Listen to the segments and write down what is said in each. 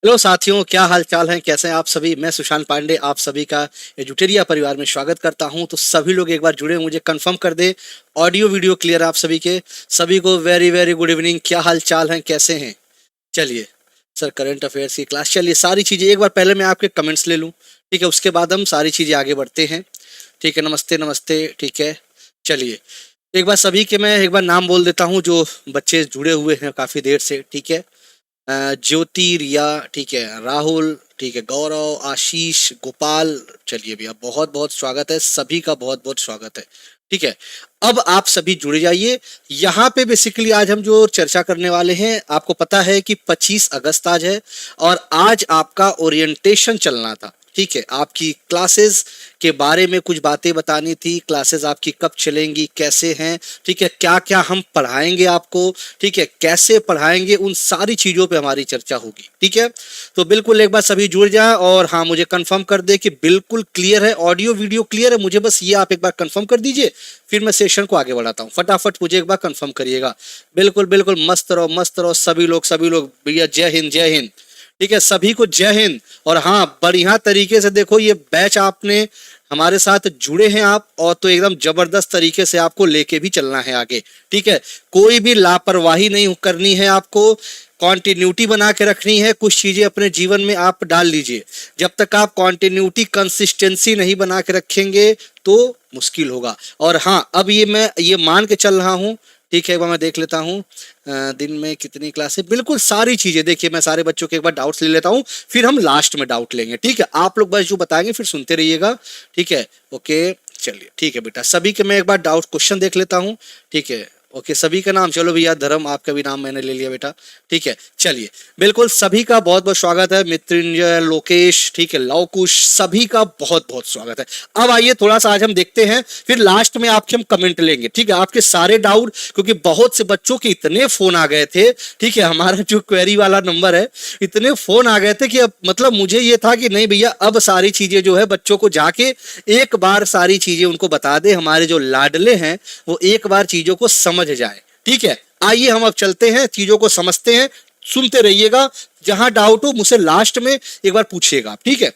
Hello साथियों, क्या हाल चाल है? कैसे हैं आप सभी? मैं सुशांत पांडे आप सभी का एजुटेरिया परिवार में स्वागत करता हूं। तो सभी लोग एक बार जुड़े, मुझे कंफर्म कर दे। ऑडियो वीडियो क्लियर है आप सभी के? सभी को वेरी वेरी गुड इवनिंग। क्या हाल चाल है, कैसे हैं? चलिए सर, करंट अफेयर्स की क्लास, चलिए सारी चीज़ें एक बार पहले मैं आपके कमेंट्स ले लूँ, ठीक है? उसके बाद हम सारी चीज़ें आगे बढ़ते हैं, ठीक है? नमस्ते नमस्ते, ठीक है। चलिए एक बार सभी के मैं एक बार नाम बोल देता हूँ, जो बच्चे जुड़े हुए हैं काफ़ी देर से, ठीक है? ज्योति, रिया, ठीक है, राहुल, ठीक है, गौरव, आशीष, गोपाल। चलिए भैया, बहुत बहुत स्वागत है, सभी का बहुत बहुत स्वागत है, ठीक है। अब आप सभी जुड़ जाइए। यहाँ पे बेसिकली आज हम जो चर्चा करने वाले हैं, आपको पता है कि 25 अगस्त आज है और आज आपका ओरिएंटेशन चलना था, ठीक है? आपकी क्लासेस के बारे में कुछ बातें बतानी थी। क्लासेस आपकी कब चलेंगी, कैसे हैं, ठीक है? क्या क्या हम पढ़ाएंगे आपको, ठीक है? कैसे पढ़ाएंगे, उन सारी चीज़ों पे हमारी चर्चा होगी, ठीक है? तो बिल्कुल एक बार सभी जुड़ जाएं और हाँ, मुझे कंफर्म कर दे कि बिल्कुल क्लियर है, ऑडियो वीडियो क्लियर है। मुझे बस ये आप एक बार कंफर्म कर दीजिए, फिर मैं सेशन को आगे बढ़ाता हूँ। फटाफट मुझे एक बार कंफर्म करिएगा। बिल्कुल बिल्कुल, मस्त रहो मस्त रहो सभी लोग भैया। जय हिंद जय हिंद, ठीक है? सभी को जय हिंद। और हाँ, बढ़िया तरीके से देखो, ये बैच आपने हमारे साथ जुड़े हैं आप, और तो एकदम जबरदस्त तरीके से आपको लेके भी चलना है आगे, ठीक है? कोई भी लापरवाही नहीं करनी है आपको, कॉन्टिन्यूटी बना के रखनी है। कुछ चीजें अपने जीवन में आप डाल लीजिए। जब तक आप कॉन्टिन्यूटी कंसिस्टेंसी नहीं बना के रखेंगे तो मुश्किल होगा। और हाँ, अब ये मैं ये मान के चल रहा हूँ, ठीक है? एक बार मैं देख लेता हूँ दिन में कितनी क्लासेस। बिल्कुल सारी चीजें देखिए, मैं सारे बच्चों के एक बार डाउट्स ले लेता हूँ, फिर हम लास्ट में डाउट लेंगे, ठीक है? आप लोग बस जो बताएंगे फिर सुनते रहिएगा, ठीक है? ओके, चलिए ठीक है बेटा। सभी के मैं एक बार डाउट क्वेश्चन देख लेता हूँ, ठीक है? ओके, सभी का नाम, चलो भैया, धर्म आपका भी नाम मैंने ले लिया बेटा, ठीक है? चलिए बिल्कुल सभी का बहुत बहुत स्वागत है। मृत्युंजय, लोकेश, ठीक है, लवकुश, सभी का बहुत बहुत स्वागत है। अब आइए थोड़ा सा आज हम देखते हैं, फिर लास्ट में आपके हम कमेंट लेंगे, ठीक है? आपके सारे डाउट, क्योंकि बहुत से बच्चों के इतने फोन आ गए थे, ठीक है? हमारा जो क्वेरी वाला नंबर है, इतने फोन आ गए थे कि अब मतलब मुझे ये था कि नहीं भैया, अब सारी चीजें जो है बच्चों को जाके एक बार सारी चीजें उनको बता दे। हमारे जो लाडले हैं वो एक बार चीजों को समझ जाए, ठीक है? आइए हम अब चलते हैं, चीजों को समझते हैं। सुनते रहिएगा, जहां डाउट हो मुझसे लास्ट में एक बार पूछिएगा, ठीक है?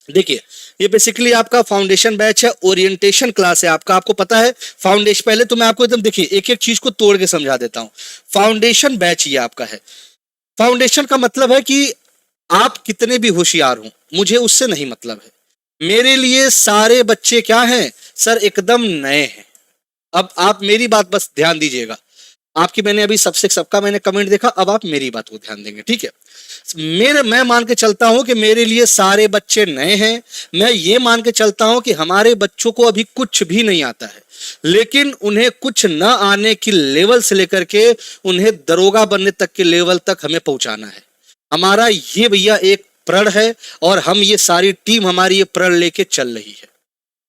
देखिए, ये बेसिकली आपका फाउंडेशन बैच है, ओरिएंटेशन क्लास है आपका। आपको पता है फाउंडेशन, पहले तो मैं आपको एकदम देखिए एक एक चीज को तोड़ के समझा देता हूं। फाउंडेशन बैच ये आपका है। फाउंडेशन का मतलब है कि आप कितने भी होशियार हो, मुझे उससे नहीं मतलब है। मेरे लिए सारे बच्चे क्या हैं सर? एकदम नए हैं। अब आप मेरी बात बस ध्यान दीजिएगा। आपकी मैंने अभी सबसे सबका मैंने कमेंट देखा, अब आप मेरी बात को ध्यान देंगे, ठीक है? मैं मान के चलता हूं कि मेरे लिए सारे बच्चे नए हैं। मैं ये मान के चलता हूं कि हमारे बच्चों को अभी कुछ भी नहीं आता है, लेकिन उन्हें कुछ न आने की लेवल से लेकर के उन्हें दरोगा बनने तक के लेवल तक हमें पहुंचाना है। हमारा ये भैया एक प्रण है, और हम ये सारी टीम हमारी ये प्रण लेके चल रही है,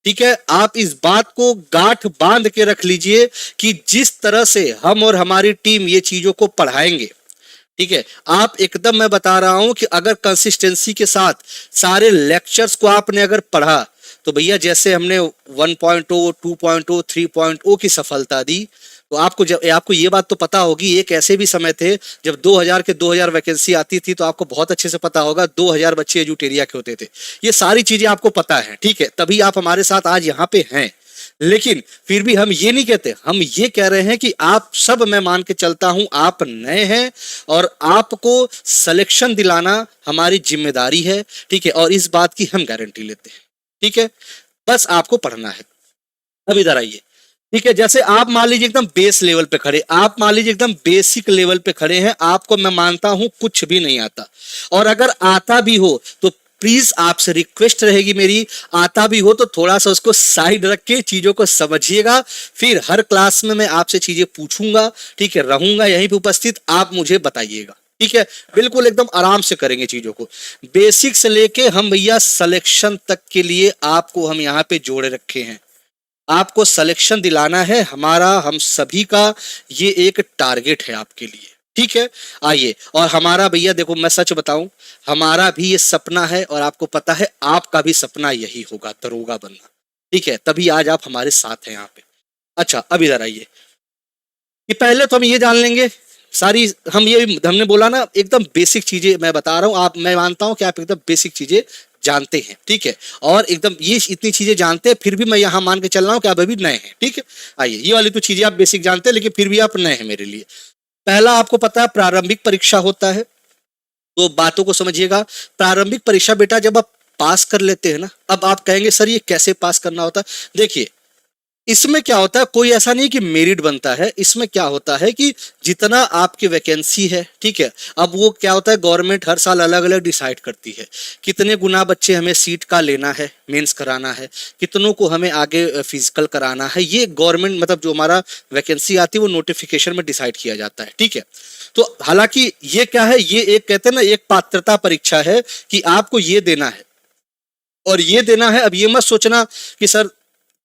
ठीक है? आप इस बात को गांठ बांध के रख लीजिए कि जिस तरह से हम और हमारी टीम ये चीजों को पढ़ाएंगे, ठीक है? आप एकदम, मैं बता रहा हूं कि अगर कंसिस्टेंसी के साथ सारे लेक्चर्स को आपने अगर पढ़ा, तो भैया जैसे हमने 1.0, 2.0, 3.0 की सफलता दी, तो आपको जब आपको ये बात तो पता होगी, एक ऐसे भी समय थे जब 2000 वैकेंसी आती थी, तो आपको बहुत अच्छे से पता होगा 2000 बच्चे एजुटेरिया के होते थे। ये सारी चीजें आपको पता है, ठीक है? तभी आप हमारे साथ आज यहाँ पे हैं। लेकिन फिर भी हम ये नहीं कहते, हम ये कह रहे हैं कि आप सब, मैं मान के चलता हूं आप नए हैं, और आपको सिलेक्शन दिलाना हमारी जिम्मेदारी है, ठीक है? और इस बात की हम गारंटी लेते हैं, ठीक है? बस आपको पढ़ना है। अब इधर आइए, ठीक है? जैसे आप मान लीजिए एकदम बेस लेवल पे खड़े, आप मान लीजिए एकदम बेसिक लेवल पे खड़े हैं, आपको मैं मानता हूं कुछ भी नहीं आता, और अगर आता भी हो तो प्लीज आपसे रिक्वेस्ट रहेगी मेरी, आता भी हो तो थोड़ा सा उसको साइड रख के चीजों को समझिएगा। फिर हर क्लास में मैं आपसे चीजें पूछूंगा, ठीक है? रहूंगा यहीं पे उपस्थित, आप मुझे बताइएगा, ठीक है? बिल्कुल एकदम आराम से करेंगे चीजों को, बेसिक से लेके हम भैया सिलेक्शन तक के लिए आपको हम यहाँ पे जोड़े रखे हैं। आपको सिलेक्शन दिलाना है, हमारा हम सभी का ये एक टारगेट है आपके लिए, ठीक है? आइए, और हमारा भैया देखो, मैं सच बताऊं, हमारा भी ये सपना है, और आपको पता है आपका भी सपना यही होगा, दरोगा बनना, ठीक है? तभी आज आप हमारे साथ हैं यहाँ पे। अच्छा, अब इधर आइए कि पहले तो हम ये जान लेंगे सारी हमने बोला ना एकदम बेसिक चीजें मैं बता रहा हूँ, आप मैं मानता हूँ कि आप एकदम बेसिक चीजें जानते हैं, ठीक है, और एकदम ये इतनी चीजें जानते हैं फिर भी मैं यहाँ मान के चल रहा हूँ कि आप अभी नए हैं, ठीक है। आइए, ये वाली तो चीजें आप बेसिक जानते हैं लेकिन फिर भी आप नए हैं मेरे लिए। पहला आपको पता है प्रारंभिक परीक्षा होता है, तो बातों को समझिएगा। प्रारंभिक परीक्षा बेटा जब आप पास कर लेते हैं ना, अब आप कहेंगे सर ये कैसे पास करना होता है। देखिए इसमें क्या होता है, कोई ऐसा नहीं कि मेरिट बनता है, इसमें क्या होता है कि जितना आपकी वैकेंसी है, ठीक है, अब वो क्या होता है गवर्नमेंट हर साल अलग अलग डिसाइड करती है कितने गुना बच्चे हमें सीट का लेना है, मेंस कराना है, कितनों को हमें आगे फिजिकल कराना है, ये गवर्नमेंट मतलब जो हमारा वैकेंसी आती है वो नोटिफिकेशन में डिसाइड किया जाता है, ठीक है। तो हालांकि ये क्या है, ये एक कहते हैं ना एक पात्रता परीक्षा है कि आपको ये देना है और ये देना है। अब ये मत सोचना कि सर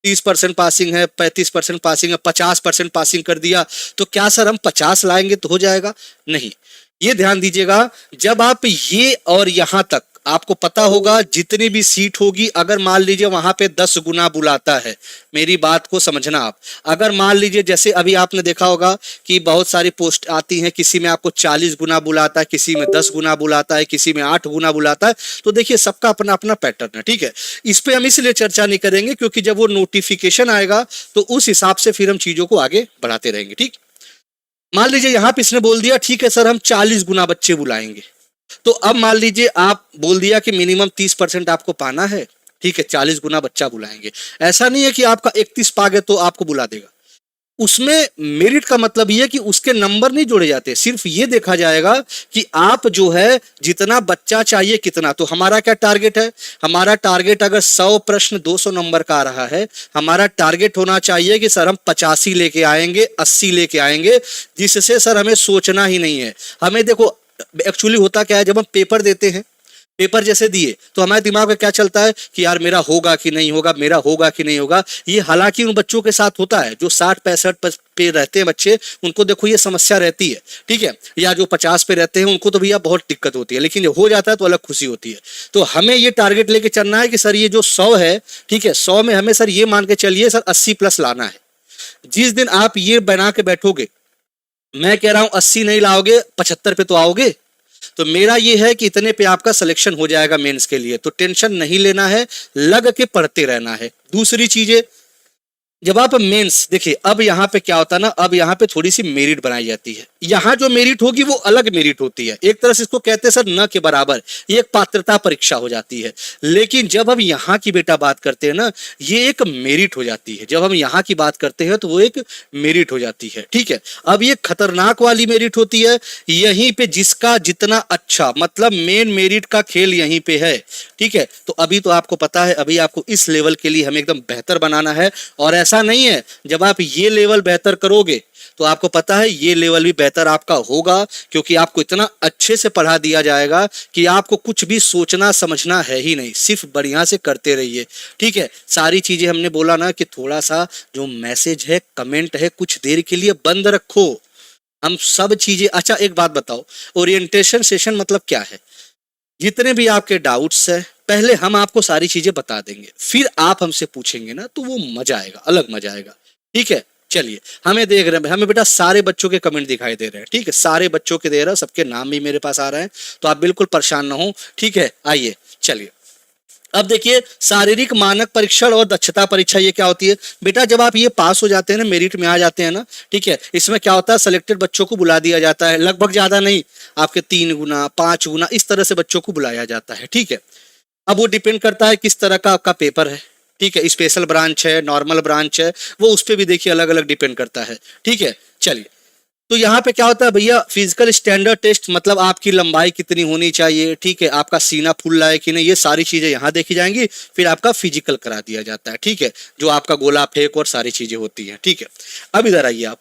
30% पासिंग है, 35% पासिंग है, 50% पासिंग कर दिया तो क्या सर हम 50 लाएंगे तो हो जाएगा, नहीं। ये ध्यान दीजिएगा, जब आप ये और यहां तक आपको पता होगा जितनी भी सीट होगी, अगर मान लीजिए वहां पे 10 गुना बुलाता है, मेरी बात को समझना आप, अगर मान लीजिए जैसे अभी आपने देखा होगा कि बहुत सारी पोस्ट आती हैं, किसी में आपको 40 गुना बुलाता है, किसी में 10 गुना बुलाता है, किसी में 8 गुना बुलाता है, तो देखिए सबका अपना अपना पैटर्न है, ठीक है। इस पे हम इसलिए चर्चा नहीं करेंगे क्योंकि जब वो नोटिफिकेशन आएगा तो उस हिसाब से फिर हम चीजों को आगे बढ़ाते रहेंगे, ठीक। मान लीजिए यहां पे इसने बोल दिया ठीक है सर हम 40 गुना बच्चे बुलाएंगे, तो अब मान लीजिए आप बोल दिया कि मिनिमम 30% आपको पाना है, ठीक है, 40 गुना बच्चा बुलाएंगे। ऐसा नहीं है कि आपका 31 पा गए तो आपको बुला देगा, उसमें मेरिट का मतलब ये है कि उसके नंबर नहीं जोड़े जाते, सिर्फ ये देखा जाएगा कि आप जो है जितना बच्चा चाहिए कितना। तो हमारा क्या टारगेट है, हमारा टारगेट अगर 100 प्रश्न 200 नंबर का आ रहा है, हमारा टारगेट होना चाहिए कि सर हम 85 लेके आएंगे, 80 लेके आएंगे, जिससे सर हमें सोचना ही नहीं है। हमें देखो एक्चुअली होता क्या है, जब हम पेपर देते हैं, पेपर जैसे दिए तो हमारे दिमाग में क्या चलता है कि यार मेरा होगा कि नहीं होगा, मेरा होगा कि नहीं होगा। ये हालांकि उन बच्चों के साथ होता है जो 60-65 पे रहते हैं बच्चे, उनको देखो ये समस्या रहती है, ठीक है, या जो 50 पे रहते हैं उनको तो भैया बहुत दिक्कत होती है, लेकिन हो जाता है तो अलग खुशी होती है। तो हमें ये टारगेट लेके चलना है कि सर ये जो 100 है, ठीक है, 100 में हमें सर ये मान के चलिए सर 80 प्लस लाना है। जिस दिन आप ये बना के बैठोगे, मैं कह रहा हूं 80 नहीं लाओगे 75 पे तो आओगे, तो मेरा ये है कि इतने पे आपका सिलेक्शन हो जाएगा मेंस के लिए, तो टेंशन नहीं लेना है, लग के पढ़ते रहना है। दूसरी चीजें, जब आप मेंस देखिए, अब यहाँ पे क्या होता है ना, अब यहाँ पे थोड़ी सी मेरिट बनाई जाती है। यहाँ जो मेरिट होगी वो अलग मेरिट होती है, एक तरह से इसको कहते हैं सर न के बराबर, ये एक पात्रता परीक्षा हो जाती है। लेकिन जब हम यहाँ की बेटा बात करते हैं ना, ये एक मेरिट हो जाती है। जब हम यहाँ की बात करते हैं तो वो एक मेरिट हो जाती है, ठीक है। अब ये खतरनाक वाली मेरिट होती है, यहीं पे जिसका जितना अच्छा, मतलब मेन मेरिट का खेल यहीं पे है, ठीक है। तो अभी तो आपको पता है, अभी आपको इस लेवल के लिए हमें एकदम बेहतर बनाना है, और ऐसा नहीं है जब आप ये लेवल बेहतर करोगे तो आपको पता है ये लेवल भी बेहतर आपका होगा, क्योंकि आपको इतना अच्छे से पढ़ा दिया जाएगा कि आपको कुछ भी सोचना समझना है ही नहीं, सिर्फ बढ़िया से करते रहिए, ठीक है। सारी चीजें हमने बोला ना कि थोड़ा सा जो मैसेज है, कमेंट है, कुछ देर के लिए बंद रखो, हम सब चीजें। अच्छा एक बात बताओ, ओरिएंटेशन सेशन मतलब क्या है? जितने भी आपके डाउट्स है पहले हम आपको सारी चीजें बता देंगे, फिर आप हमसे पूछेंगे ना तो वो मजा आएगा, अलग मजा आएगा, ठीक है। चलिए, हमें देख रहे हैं, हमें बेटा सारे बच्चों के कमेंट दिखाई दे रहे हैं, ठीक है, सारे बच्चों के दे रहा है, सबके नाम भी मेरे पास आ रहे हैं, तो आप बिल्कुल परेशान ना हो, ठीक है। आइए चलिए, अब देखिए शारीरिक मानक परीक्षण और दक्षता परीक्षा ये क्या होती है बेटा, जब आप ये पास हो जाते हैं ना, मेरिट में आ जाते हैं ना, ठीक है, इसमें क्या होता है सिलेक्टेड बच्चों को बुला दिया जाता है, लगभग ज्यादा नहीं, आपके 3 गुना 5 गुना इस तरह से बच्चों को बुलाया जाता है, ठीक है। अब वो डिपेंड करता है किस तरह का आपका पेपर है, ठीक है, स्पेशल ब्रांच है, नॉर्मल ब्रांच है, वो उस पर भी देखिए अलग अलग डिपेंड करता है, ठीक है। चलिए, तो यहाँ पे क्या होता है भैया, फिजिकल स्टैंडर्ड टेस्ट, मतलब आपकी लंबाई कितनी होनी चाहिए, ठीक है, आपका सीना फूल रहा है कि नहीं, ये सारी चीजें यहाँ देखी जाएंगी, फिर आपका फिजिकल करा दिया जाता है, ठीक है, जो आपका गोला फेंक और सारी चीजें होती हैं, ठीक है। अब इधर आइए आप,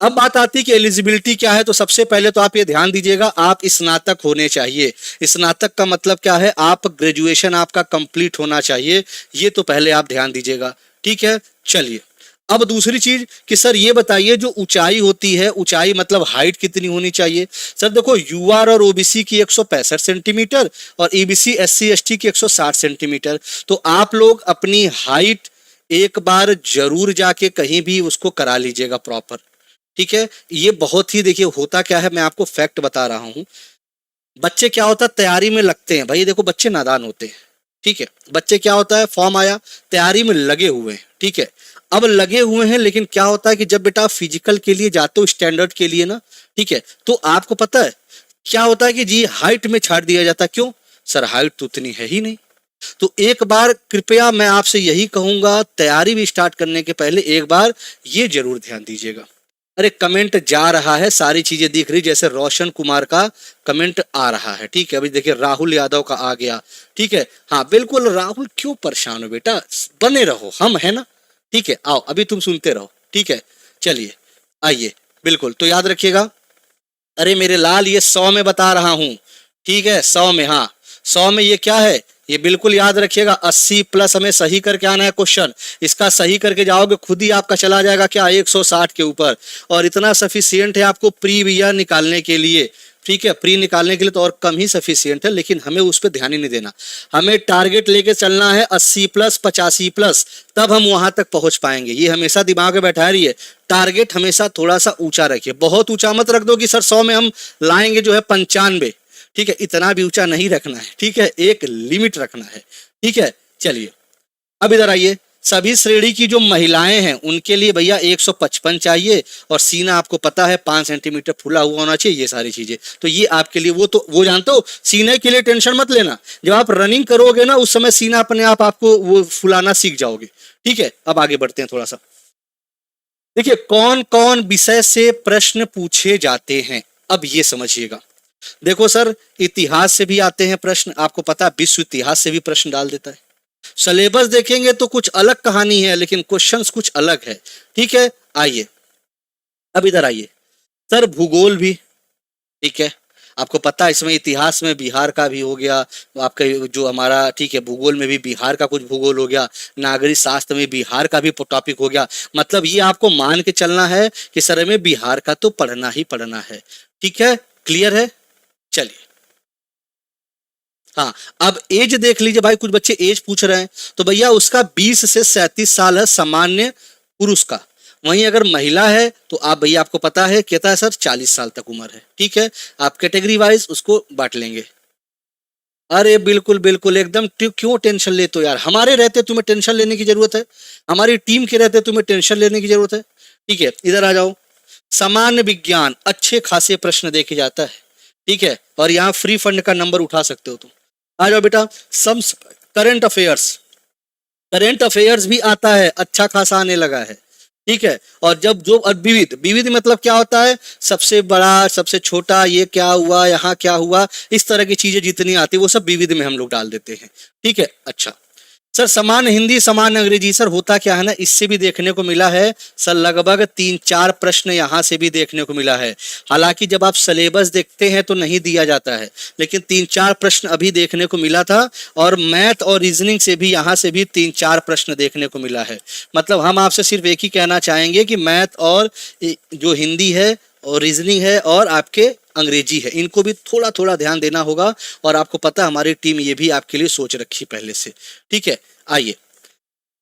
अब बात आती है कि एलिजिबिलिटी क्या है, तो सबसे पहले तो आप ये ध्यान दीजिएगा, आप स्नातक होने चाहिए। स्नातक का मतलब क्या है, आप ग्रेजुएशन आपका कंप्लीट होना चाहिए, ये तो पहले आप ध्यान दीजिएगा, ठीक है। चलिए, अब दूसरी चीज कि सर ये बताइए जो ऊंचाई होती है, ऊंचाई मतलब हाइट कितनी होनी चाहिए। सर देखो, यूआर और ओबीसी की 165 सेंटीमीटर और ईबीसी एससी एसटी की 160 सेंटीमीटर। तो आप लोग अपनी हाइट एक बार जरूर जाके कहीं भी उसको करा लीजिएगा प्रॉपर, ठीक है, ये बहुत ही देखिए होता क्या है, मैं आपको फैक्ट बता रहा हूँ। बच्चे क्या होता है तैयारी में लगते हैं, भाई देखो बच्चे नादान होते हैं, ठीक है। बच्चे क्या होता है, फॉर्म आया, तैयारी में लगे हुए हैं, ठीक है। अब लगे हुए हैं, लेकिन क्या होता है कि जब बेटा आप फिजिकल के लिए जाते हो, स्टैंडर्ड के लिए ना, ठीक है, तो आपको पता है क्या होता है कि जी हाइट में छाड़ दिया जाता है। क्यों सर, हाइट तो उतनी है ही नहीं। तो एक बार कृपया मैं आपसे यही कहूंगा, तैयारी भी स्टार्ट करने के पहले एक बार ये जरूर ध्यान दीजिएगा। अरे कमेंट जा रहा है, सारी चीजें दिख रही, जैसे रोशन कुमार का कमेंट आ रहा है, ठीक है। अभी देखिए राहुल यादव का आ गया, ठीक है। हाँ बिल्कुल राहुल, क्यों परेशान हो बेटा, बने रहो, हम है ना, ठीक है। आओ अभी तुम सुनते रहो, ठीक है। चलिए आइए, बिल्कुल तो याद रखिएगा। अरे मेरे लाल, ये 100 में बता रहा हूं, ठीक है, 100 में, हाँ 100 में ये क्या है, ये बिल्कुल याद रखिएगा। 80 प्लस हमें सही करके आना है क्वेश्चन, इसका सही करके जाओगे खुद ही आपका चला जाएगा क्या 160 के ऊपर, और इतना सफिशियंट है आपको प्री ईयर निकालने के लिए, ठीक है। प्री निकालने के लिए तो और कम ही सफिशियंट है, लेकिन हमें उस पर ध्यान ही नहीं देना। हमें टारगेट लेके चलना है 80 प्लस 85 प्लस, तब हम वहां तक पहुंच पाएंगे। ये हमेशा दिमाग में बैठा रहिए, टारगेट हमेशा थोड़ा सा ऊंचा रखिए, बहुत ऊंचा मत रख दो कि सर 100 में हम लाएंगे जो है 95, ठीक है, इतना भी ऊंचा नहीं रखना है, ठीक है, एक लिमिट रखना है, ठीक है। चलिए अब इधर आइए, सभी श्रेणी की जो महिलाएं हैं उनके लिए भैया 155 चाहिए, और सीना आपको पता है 5 सेंटीमीटर फुला हुआ होना चाहिए, ये सारी चीजें तो ये आपके लिए, वो तो वो जानते हो, सीने के लिए टेंशन मत लेना, जब आप रनिंग करोगे ना उस समय सीना अपने आप आपको वो फुलाना सीख जाओगे, ठीक है। अब आगे बढ़ते हैं थोड़ा सा, देखिए कौन कौन विषय से प्रश्न पूछे जाते हैं, अब ये समझिएगा। देखो सर, इतिहास से भी आते हैं प्रश्न, आपको पता है विश्व इतिहास से भी प्रश्न डाल देता है। सिलेबस देखेंगे तो कुछ अलग कहानी है, लेकिन क्वेश्चंस कुछ अलग है, ठीक है। आइए अब इधर आइए, सर भूगोल भी, ठीक है, आपको पता है इसमें इतिहास में बिहार का भी हो गया, आपका जो हमारा, ठीक है, भूगोल में भी बिहार का कुछ भूगोल हो गया, नागरिक शास्त्र में बिहार का भी टॉपिक हो गया। मतलब ये आपको मान के चलना है कि सर में बिहार का तो पढ़ना ही पढ़ना है, ठीक है, क्लियर है। चलिए हाँ, अब एज देख लीजिए भाई, कुछ बच्चे एज पूछ रहे हैं, तो भैया उसका 20 से 37 साल है सामान्य पुरुष का। वहीं अगर महिला है तो आप भैया, आपको पता है कहता है सर 40 साल तक उम्र है, ठीक है। आप कैटेगरी वाइज उसको बांट लेंगे। अरे बिल्कुल बिल्कुल एकदम, क्यों टेंशन लेते हो यार, हमारे रहते तुम्हें टेंशन लेने की जरूरत है, हमारी टीम के रहते तुम्हें टेंशन लेने की जरूरत है, ठीक है। इधर आ जाओ, सामान्य विज्ञान अच्छे खासे प्रश्न देखे जाता है, ठीक है, और यहाँ फ्री फंड का नंबर उठा सकते हो तुम। आ जाओ बेटा, some current affairs, current affairs भी आता है, अच्छा खासा आने लगा है, ठीक है। और जब जो विविध, विविध मतलब क्या होता है, सबसे बड़ा सबसे छोटा, ये क्या हुआ यहाँ क्या हुआ, इस तरह की चीजें जितनी आती है वो सब विविध में हम लोग डाल देते हैं, ठीक है। अच्छा सर, समान हिंदी समान अंग्रेजी, सर होता क्या है ना, इससे भी देखने को मिला है सर, लगभग 3-4 प्रश्न यहाँ से भी देखने को मिला है। हालांकि जब आप सिलेबस देखते हैं तो नहीं दिया जाता है, लेकिन 3-4 प्रश्न अभी देखने को मिला था, और मैथ और रीजनिंग से भी यहाँ से भी 3-4 प्रश्न देखने को मिला है। मतलब हम आपसे सिर्फ एक ही कहना चाहेंगे कि मैथ और जो हिंदी है और रीजनिंग है और आपके अंग्रेजी है, इनको भी थोड़ा थोड़ा ध्यान देना होगा। और आपको पता है हमारी टीम ये भी आपके लिए सोच रखी पहले से, ठीक है। आइए,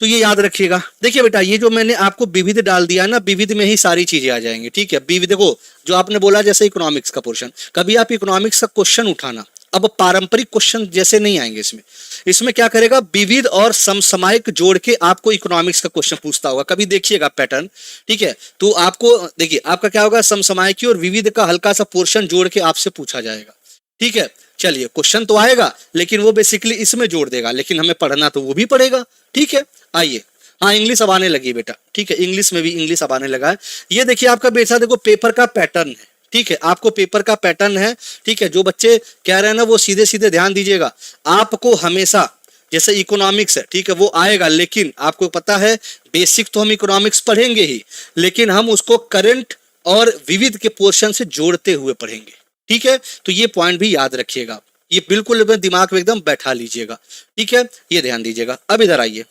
तो ये याद रखिएगा। देखिए बेटा, ये जो मैंने आपको विविध डाल दिया है ना, विविध में ही सारी चीजें आ जाएंगी, ठीक है। विविध देखो, जो आपने बोला जैसे इकोनॉमिक्स का पोर्शन, कभी आप इकोनॉमिक्स का क्वेश्चन उठाना, अब पारंपरिक क्वेश्चन जैसे नहीं आएंगे इसमें। इसमें क्या करेगा, विविध और समसामयिक जोड़ के आपको इकोनॉमिक्स का क्वेश्चन पूछता होगा, कभी देखिएगा पैटर्न, ठीक है। तो आपको देखिए, आपका क्या होगा, समसामयिकी और विविध का हल्का सा पोर्शन जोड़ के आपसे पूछा जाएगा, ठीक है। चलिए, क्वेश्चन तो आएगा लेकिन वो बेसिकली इसमें जोड़ देगा, लेकिन हमें पढ़ना तो वो भी पड़ेगा, ठीक है। आइए, हाँ इंग्लिश अब आने लगी बेटा, ठीक है, इंग्लिश में भी इंग्लिश अब आने लगा है। ये देखिए आपका बेटा, देखो पेपर का पैटर्न है, ठीक है, आपको पेपर का पैटर्न है, ठीक है। जो बच्चे कह रहे हैं ना वो सीधे सीधे ध्यान दीजिएगा, आपको हमेशा जैसे इकोनॉमिक्स है, ठीक है, वो आएगा, लेकिन आपको पता है बेसिक तो हम इकोनॉमिक्स पढ़ेंगे ही, लेकिन हम उसको करंट और विविध के पोर्शन से जोड़ते हुए पढ़ेंगे, ठीक है। तो ये पॉइंट भी याद रखिएगा, ये बिल्कुल दिमाग में एकदम बैठा लीजिएगा, ठीक है, ये ध्यान दीजिएगा। अब इधर आइए,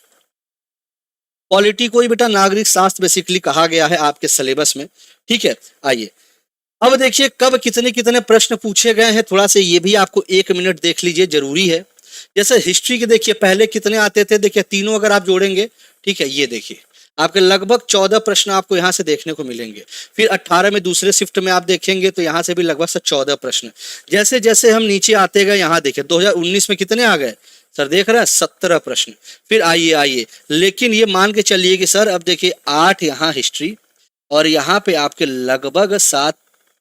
पॉलिटी को ही बेटा नागरिक शास्त्र बेसिकली कहा गया है आपके सिलेबस में, ठीक है। आइए, अब देखिए कब कितने कितने प्रश्न पूछे गए हैं, थोड़ा सा ये भी आपको 1 मिनट देख लीजिए, जरूरी है। जैसे हिस्ट्री के देखिए पहले कितने आते थे, देखिए तीनों अगर आप जोड़ेंगे, ठीक है, ये देखिए आपके लगभग 14 प्रश्न आपको यहाँ से देखने को मिलेंगे। फिर 18 में दूसरे शिफ्ट में आप देखेंगे तो यहाँ से भी लगभग से 14 प्रश्न। जैसे जैसे हम नीचे आते गए, यहाँ देखिए 2019 में कितने आ गए सर, देख रहे हैं 17 प्रश्न। फिर आइए आइए, लेकिन ये मान के चलिए कि सर अब देखिए 8 यहाँ हिस्ट्री और यहाँ पे आपके लगभग 7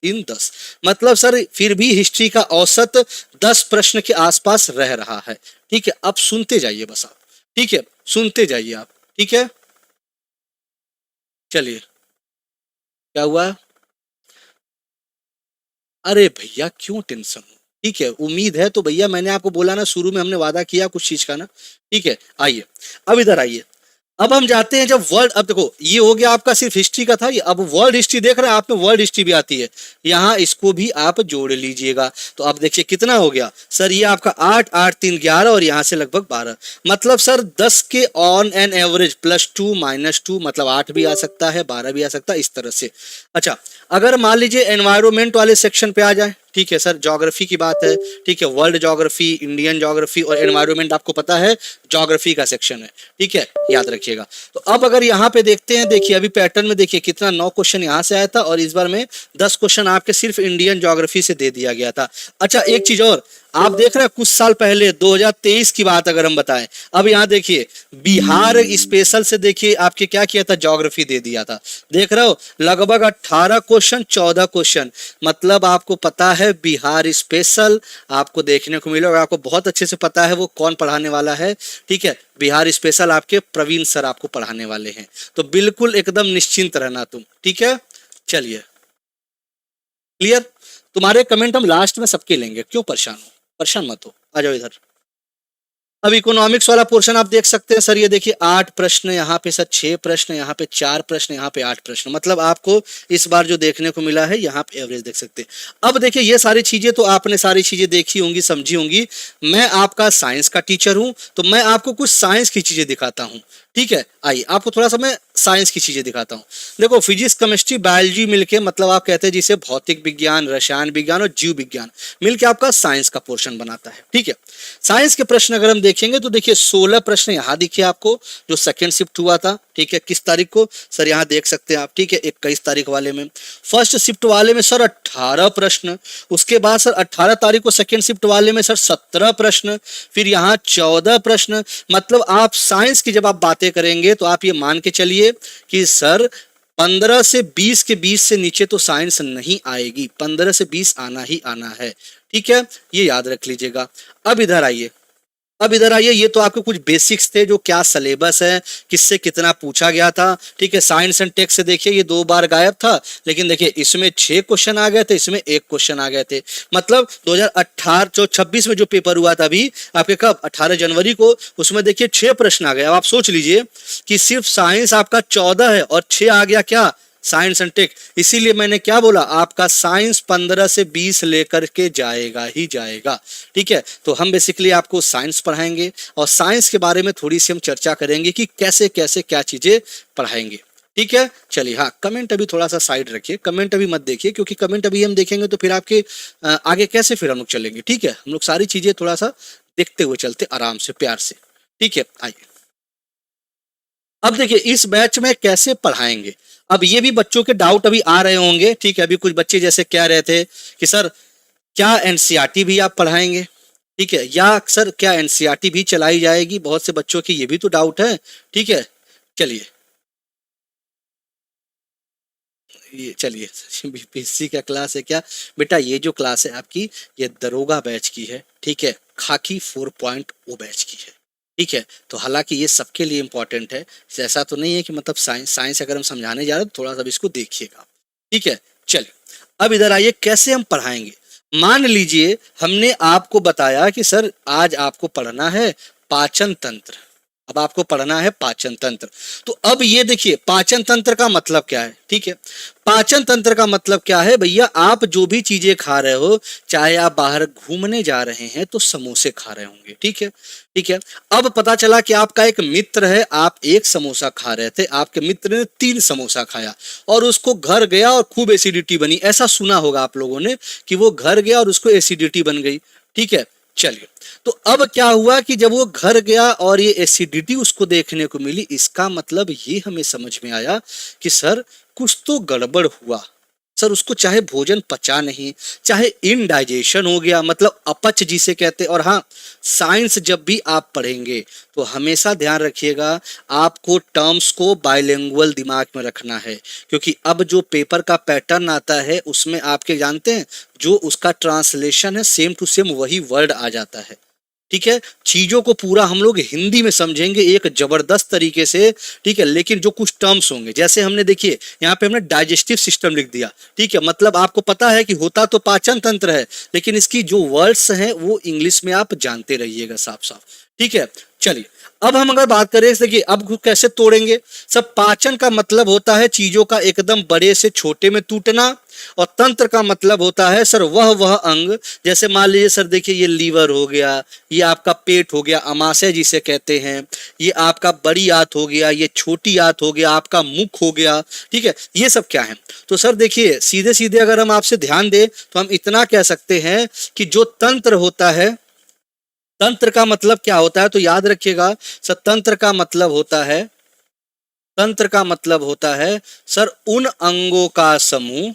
3 10, मतलब सर फिर भी हिस्ट्री का औसत 10 प्रश्न के आसपास रह रहा है। ठीक है, अब सुनते जाइए बस आप, ठीक है, सुनते जाइए आप, ठीक है। चलिए, क्या हुआ? अरे भैया क्यों टेंशन हो, ठीक है, उम्मीद है तो भैया, मैंने आपको बोला ना शुरू में, हमने वादा किया कुछ चीज का ना, ठीक है। आइए, अब इधर आइए, अब हम जाते हैं जब वर्ल्ड, अब देखो ये हो गया आपका सिर्फ हिस्ट्री का था, ये अब वर्ल्ड हिस्ट्री देख रहे हैं आप में, वर्ल्ड हिस्ट्री भी आती है, यहाँ इसको भी आप जोड़ लीजिएगा। तो अब देखिए कितना हो गया सर, ये आपका 8 8 3 11 और यहाँ से लगभग 12, मतलब सर 10 के ऑन एन एवरेज +2 -2, मतलब 8 भी आ सकता है, 12 भी आ सकता है, इस तरह से। अच्छा, अगर मान लीजिए एनवायरमेंट वाले सेक्शन पे आ जाए, ठीक है सर, ज्योग्राफी की बात है, ठीक है, वर्ल्ड ज्योग्राफी, इंडियन ज्योग्राफी और एनवायरमेंट आपको पता है ज्योग्राफी का सेक्शन है, ठीक है, याद रखिएगा। तो अब अगर यहाँ पे देखते हैं, देखिए अभी पैटर्न में देखिए कितना 9 क्वेश्चन यहाँ से आया था और इस बार में 10 क्वेश्चन आपके सिर्फ इंडियन ज्योग्राफी से दे दिया गया था। अच्छा, एक चीज और आप देख रहे हैं, कुछ साल पहले 2023 की बात अगर हम बताएं, अब यहाँ देखिए बिहार स्पेशल से देखिए आपके क्या किया था, ज्योग्राफी दे दिया था, देख रहे हो, लगभग 18 क्वेश्चन 14 क्वेश्चन, मतलब आपको पता है बिहार स्पेशल आपको देखने को मिलेगा, आपको बहुत अच्छे से पता है वो कौन पढ़ाने वाला है, ठीक है, बिहार स्पेशल आपके प्रवीण सर आपको पढ़ाने वाले हैं, तो बिल्कुल एकदम निश्चिंत रहना तुम, ठीक है। चलिए, क्लियर, तुम्हारे कमेंट हम लास्ट में सबके लेंगे, क्यों परेशान हो, परेशान मत हो, आ जाओ इधर। अब इकोनॉमिक्स वाला पोर्शन आप देख सकते हैं सर, ये देखिए 8 प्रश्न, यहाँ पे सर 6 प्रश्न, यहाँ पे 4 प्रश्न, यहाँ पे 8 प्रश्न, मतलब आपको इस बार जो देखने को मिला है, यहाँ पे एवरेज देख सकते हैं। अब देखिए ये सारी चीजें तो आपने सारी चीजें देखी होंगी, समझी होंगी, मैं आपका साइंस का टीचर हूं, तो मैं आपको कुछ साइंस की चीजें दिखाता हूं, ठीक है। आइए आपको थोड़ा सा मैं साइंस की चीजें दिखाता हूँ। देखो फिजिक्स केमिस्ट्री बायोलॉजी मिलके, मतलब आप कहते हैं जिसे भौतिक विज्ञान, रसायन विज्ञान और जीव विज्ञान मिलके आपका साइंस का पोर्शन बनाता है, ठीक है। साइंस के प्रश्न अगर हम देखेंगे तो देखिए 16 प्रश्न यहाँ दिखे आपको, जो सेकंड शिफ्ट हुआ था, ठीक है, किस तारीख को सर, यहाँ देख सकते हैं आप, ठीक है, 21 तारीख वाले में। फर्स्ट शिफ्ट वाले में सर 18 प्रश्न, उसके बाद सर 18 तारीख को सेकंड शिफ्ट वाले में सर 17 प्रश्न, फिर यहाँ 14 प्रश्न, मतलब आप साइंस की जब आप बातें करेंगे तो आप ये मान के चलिए कि सर 15 से 20 के बीच से नीचे तो साइंस नहीं आएगी, 15 से 20 आना ही आना है, ठीक है, ये याद रख लीजिएगा। अब इधर आइए, अब इधर आइए, ये तो आपके कुछ बेसिक्स थे, जो क्या सिलेबस है, किससे कितना पूछा गया था, ठीक है। साइंस एंड टेक से देखिए ये 2 बार गायब था, लेकिन देखिए इसमें 6 क्वेश्चन आ गए थे, इसमें 1 क्वेश्चन आ गए थे, मतलब 2018-26 में जो पेपर हुआ था अभी आपके, कब 18 जनवरी को, उसमें देखिए 6 प्रश्न आ गए। अब आप सोच लीजिए कि सिर्फ साइंस आपका 14 है और 6 आ गया क्या, साइंस एंड टेक, इसीलिए मैंने क्या बोला, आपका साइंस 15 से 20 लेकर के जाएगा ही जाएगा, ठीक है। तो हम बेसिकली आपको साइंस पढ़ाएंगे और साइंस के बारे में थोड़ी सी हम चर्चा करेंगे कि कैसे कैसे क्या चीजें पढ़ाएंगे, ठीक है। चलिए, हाँ, कमेंट अभी थोड़ा सा साइड रखिए, कमेंट अभी मत देखिए, क्योंकि कमेंट अभी हम देखेंगे तो फिर आपके आगे कैसे फिर हम लोग चलेंगे, ठीक है। हम लोग सारी चीजें थोड़ा सा देखते हुए चलते, आराम से, प्यार से, ठीक है। आइए, अब देखिए इस बैच में कैसे पढ़ाएंगे, अब ये भी बच्चों के डाउट अभी आ रहे होंगे, ठीक है। अभी कुछ बच्चे जैसे कह रहे थे कि सर क्या एनसीईआरटी भी आप पढ़ाएंगे, ठीक है, या सर क्या एनसीईआरटी भी चलाई जाएगी, बहुत से बच्चों के ये भी तो डाउट है, ठीक है। चलिए, ये चलिए बीपीएससी का क्लास है क्या बेटा, ये जो क्लास है आपकी, ये दरोगा बैच की है, ठीक है, खाकी 4.0 बैच की है, ठीक है। तो हालांकि ये सबके लिए इंपॉर्टेंट है, ऐसा तो नहीं है कि मतलब साइंस अगर हम समझाने जा रहे हैं तो थोड़ा सा इसको देखिएगा, ठीक है। चलिए, अब इधर आइए, कैसे हम पढ़ाएंगे। मान लीजिए हमने आपको बताया कि सर आज आपको पढ़ना है पाचन तंत्र, अब आपको पढ़ना है पाचन तंत्र, तो अब ये देखिए पाचन तंत्र का मतलब क्या है, ठीक है। पाचन तंत्र का मतलब क्या है भैया, आप जो भी चीजें खा रहे हो, चाहे आप बाहर घूमने जा रहे हैं तो समोसे खा रहे होंगे, ठीक है, ठीक है। अब पता चला कि आपका एक मित्र है, आप 1 समोसा खा रहे थे, आपके मित्र ने 3 समोसा खाया और उसको घर गया और खूब एसिडिटी बनी, ऐसा सुना होगा आप लोगों ने कि वो घर गया और उसको एसिडिटी बन गई, ठीक है। चलिए, तो अब क्या हुआ कि जब वो घर गया और ये एसिडिटी उसको देखने को मिली, इसका मतलब ये हमें समझ में आया कि सर कुछ तो गड़बड़ हुआ। सर उसको चाहे भोजन पचा नहीं, चाहे इनडाइजेशन हो गया, मतलब अपच जिसे कहते हैं। और हाँ, साइंस जब भी आप पढ़ेंगे तो हमेशा ध्यान रखिएगा, आपको टर्म्स को बाइलिंगुअल दिमाग में रखना है, क्योंकि अब जो पेपर का पैटर्न आता है उसमें आपके जानते हैं जो उसका ट्रांसलेशन है सेम टू सेम वही वर्ड आ जाता है। ठीक है, चीजों को पूरा हम लोग हिंदी में समझेंगे एक जबरदस्त तरीके से। ठीक है, लेकिन जो कुछ टर्म्स होंगे, जैसे हमने देखिए यहाँ पे हमने डाइजेस्टिव सिस्टम लिख दिया। ठीक है, मतलब आपको पता है कि होता तो पाचन तंत्र है, लेकिन इसकी जो वर्ड्स हैं वो इंग्लिश में आप जानते रहिएगा साफ साफ। ठीक है, चलिए अब हम अगर बात करें, देखिए अब कैसे तोड़ेंगे। सब पाचन का मतलब होता है चीजों का एकदम बड़े से छोटे में टूटना, और तंत्र का मतलब होता है सर वह अंग, जैसे मान लीजिए सर देखिए ये लीवर हो गया, ये आपका पेट हो गया, अमाशय जिसे कहते हैं, ये आपका बड़ी आंत हो गया, ये छोटी आंत हो गया, आपका मुख हो गया। ठीक है, ये सब क्या है। तो सर देखिए सीधे सीधे अगर हम आपसे ध्यान दें तो हम इतना कह सकते हैं कि जो तंत्र होता है, तंत्र का मतलब क्या होता है, तो याद रखिएगा सर तंत्र का मतलब होता है, तंत्र का मतलब होता है सर उन अंगों का समूह,